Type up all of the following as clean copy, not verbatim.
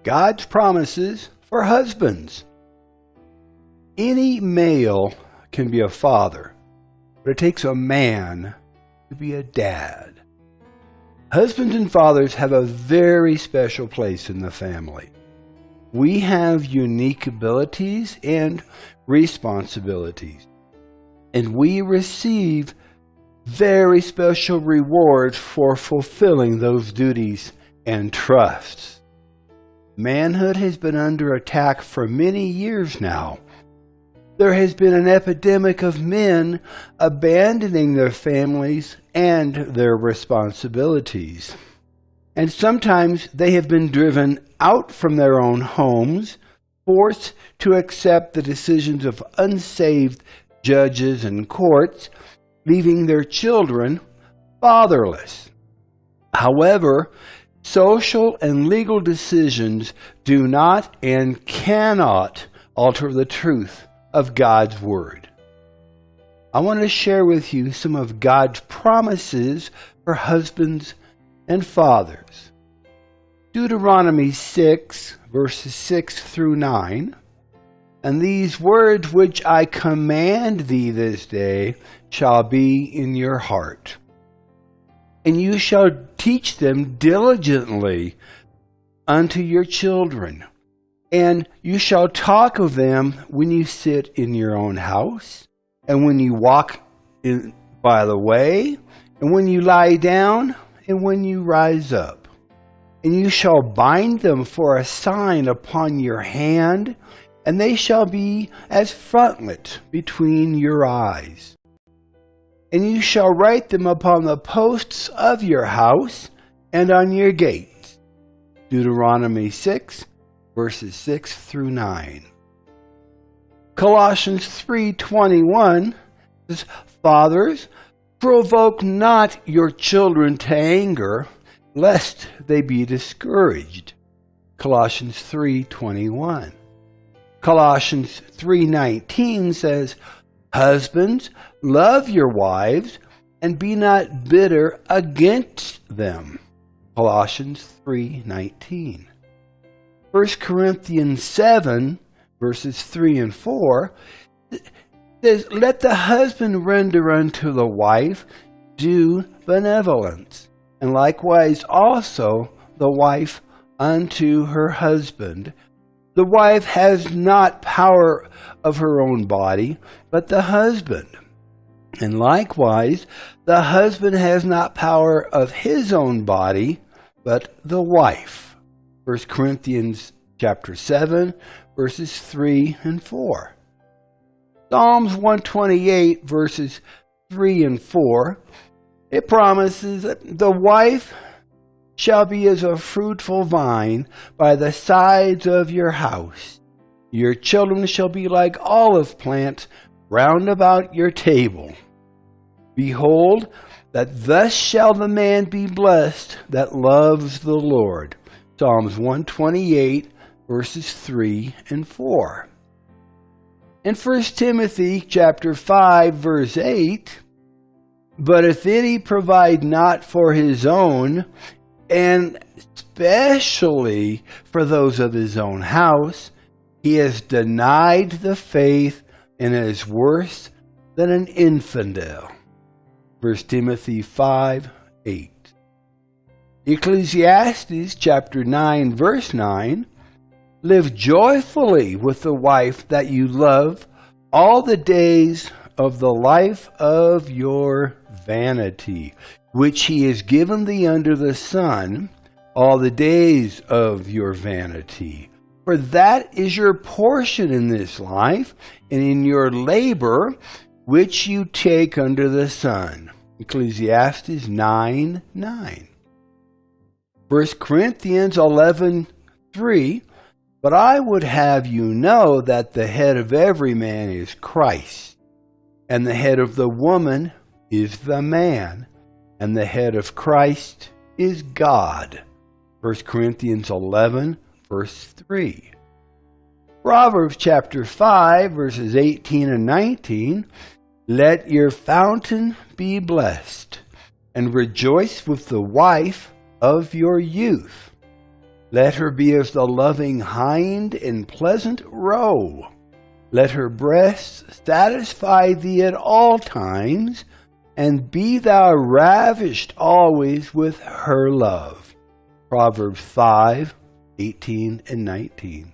God's promises for husbands. Any male can be a father, but it takes a man to be a dad. Husbands and fathers have a very special place in the family. We have unique abilities and responsibilities, and we receive very special rewards for fulfilling those duties and trusts. Manhood has been under attack for many years now. There has been an epidemic of men abandoning their families and their responsibilities. And sometimes they have been driven out from their own homes, forced to accept the decisions of unsaved judges and courts, leaving their children fatherless. However, social and legal decisions do not and cannot alter the truth of God's Word. I want to share with you some of God's promises for husbands and fathers. Deuteronomy 6, verses 6 through 9. And these words which I command thee this day shall be in your heart. And you shall teach them diligently unto your children. And you shall talk of them when you sit in your own house, and when you walk by the way, and when you lie down, and when you rise up. And you shall bind them for a sign upon your hand, and they shall be as frontlet between your eyes. And you shall write them upon the posts of your house and on your gates. Deuteronomy 6, verses 6 through 9. Colossians 3:21 says, Fathers, provoke not your children to anger, lest they be discouraged. Colossians 3:21. Colossians 3:19 says, Husbands, love your wives, and be not bitter against them. Colossians 3:19. 1 Corinthians 7, verses 3 and 4, says, Let the husband render unto the wife due benevolence, and likewise also the wife unto her husband. The wife has not power of her own body, but the husband. And likewise, the husband has not power of his own body, but the wife. 1 Corinthians chapter 7, verses 3 and 4. Psalms 128, verses 3 and 4, it promises that the wife shall be as a fruitful vine by the sides of your house. Your children shall be like olive plants round about your table. Behold, that thus shall the man be blessed that loves the Lord. Psalms 128, verses 3 and 4. In 1 Timothy chapter 5, verse 8, But if any provide not for his own, and especially for those of his own house, he has denied the faith and is worse than an infidel. 1 Timothy 5:8. Ecclesiastes chapter 9, verse 9, Live joyfully with the wife that you love all the days of the life of your vanity, which he has given thee under the sun, all the days of your vanity. For that is your portion in this life, and in your labor, which you take under the sun. Ecclesiastes 9:9. 1 Corinthians 11:3, But I would have you know that the head of every man is Christ, and the head of the woman is the man, and the head of Christ is God. 1 Corinthians 11, verse 3. Proverbs chapter 5, verses 18 and 19, Let your fountain be blessed, and rejoice with the wife of your youth. Let her be as the loving hind in pleasant roe. Let her breasts satisfy thee at all times, and be thou ravished always with her love. Proverbs 5:18 and 19.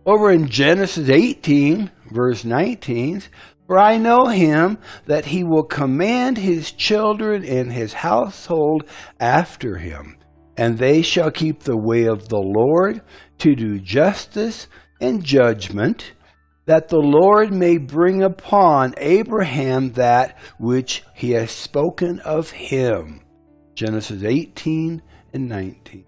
Over in Genesis 18, verse 19, for I know him, that he will command his children and his household after him, and they shall keep the way of the Lord, to do justice and judgment, that the Lord may bring upon Abraham that which he has spoken of him. Genesis 18 and 19.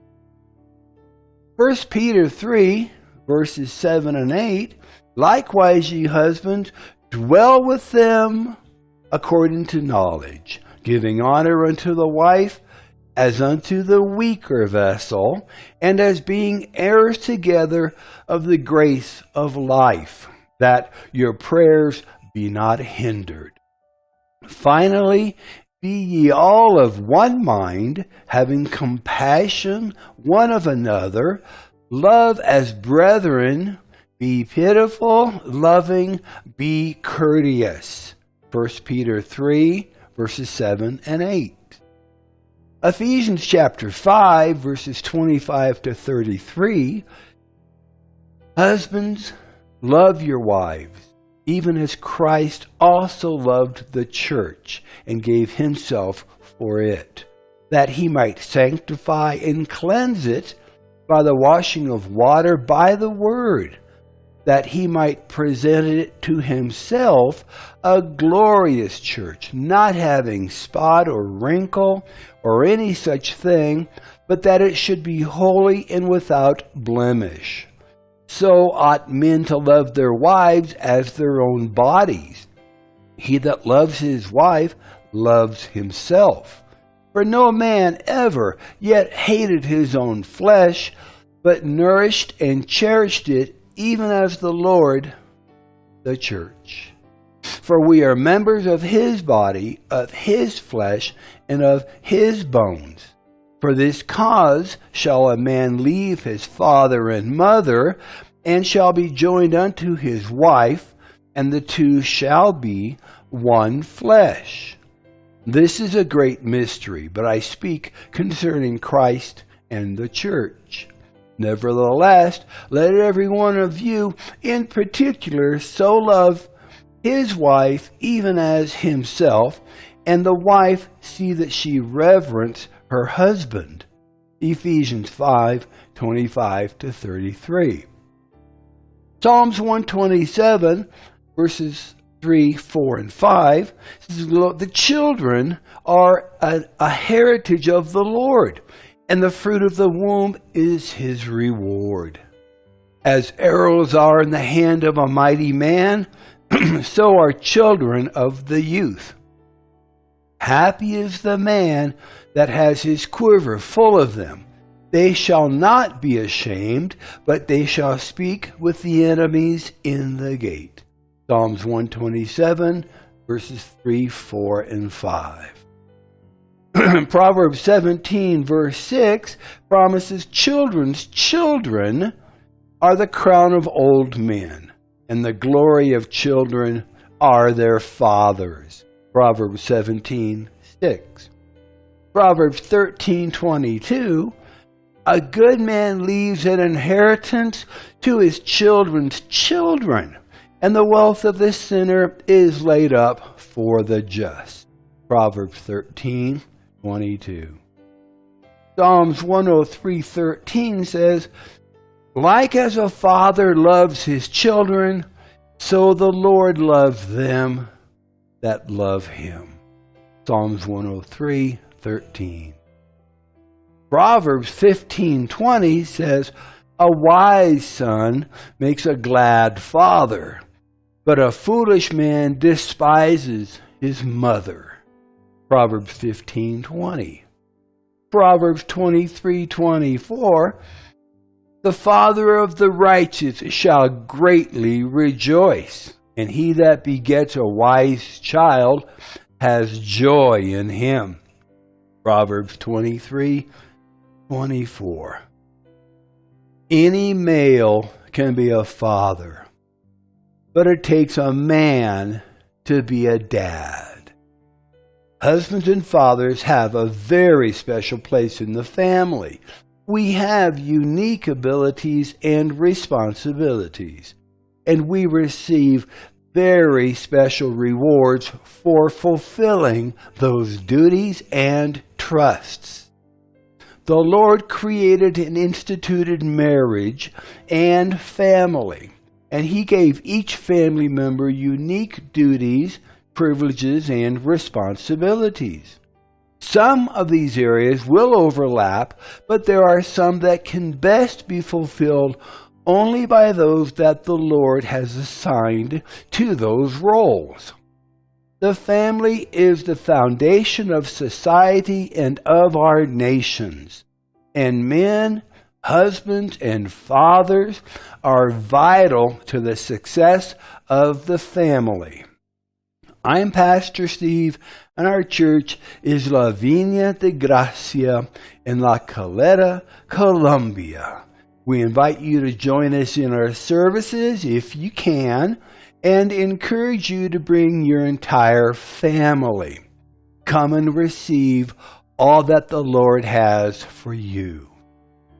1 Peter 3, verses 7 and 8, likewise, ye husbands, dwell with them according to knowledge, giving honor unto the wife as unto the weaker vessel, and as being heirs together of the grace of life, that your prayers be not hindered. Finally, be ye all of one mind, having compassion one of another, love as brethren, be pitiful, loving, be courteous. 1 Peter 3, verses 7 and 8. Ephesians chapter 5, verses 25 to 33. Husbands, love your wives, even as Christ also loved the church and gave himself for it, that he might sanctify and cleanse it by the washing of water by the word, that he might present it to himself a glorious church, not having spot or wrinkle or any such thing, but that it should be holy and without blemish. So ought men to love their wives as their own bodies. He that loves his wife loves himself. For no man ever yet hated his own flesh, but nourished and cherished it, even as the Lord the church. For we are members of his body, of his flesh, and of his bones. For this cause shall a man leave his father and mother, and shall be joined unto his wife, and the two shall be one flesh. This is a great mystery, but I speak concerning Christ and the church. Nevertheless, let every one of you in particular so love his wife even as himself, and the wife see that she reverence her husband. Ephesians 5:25 to 33. Psalms 127, verses 3, 4, and 5 says, the children are a heritage of the Lord, and the fruit of the womb is his reward. As arrows are in the hand of a mighty man, so are children of the youth. Happy is the man that has his quiver full of them. They shall not be ashamed, but they shall speak with the enemies in the gate. Psalms 127, verses 3, 4, and 5. Proverbs 17, verse 6 promises children's children are the crown of old men, and the glory of children are their fathers. Proverbs 17, 6. Proverbs 13, 22, a good man leaves an inheritance to his children's children, and the wealth of the sinner is laid up for the just. Proverbs 13, 22. Psalms 103:13 says, like as a father loves his children, so the Lord loves them that love him. Psalms 103:13. Proverbs 15:20 says, a wise son makes a glad father, but a foolish man despises his mother. Proverbs 15:20. Proverbs 23:24. The father of the righteous shall greatly rejoice, and he that begets a wise child has joy in him. Proverbs 23:24. Any male can be a father, but it takes a man to be a dad. Husbands and fathers have a very special place in the family. We have unique abilities and responsibilities, and we receive very special rewards for fulfilling those duties and trusts. The Lord created and instituted marriage and family, and He gave each family member unique duties, privileges, and responsibilities. Some of these areas will overlap, but there are some that can best be fulfilled only by those that the Lord has assigned to those roles. The family is the foundation of society and of our nations, and men, husbands, and fathers are vital to the success of the family. I'm Pastor Steve, and our church is La Viña de Gracia in La Calera, Colombia. We invite you to join us in our services if you can, and encourage you to bring your entire family. Come and receive all that the Lord has for you.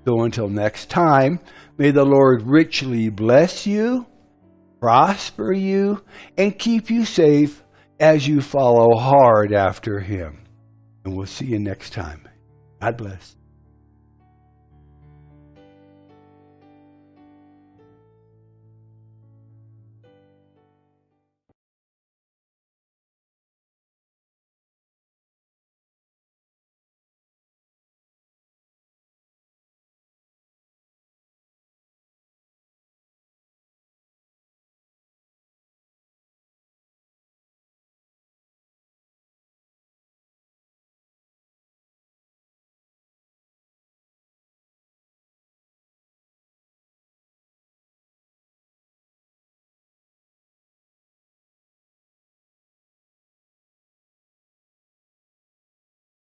So until next time, may the Lord richly bless you, prosper you, and keep you safe as you follow hard after Him. And we'll see you next time. God bless.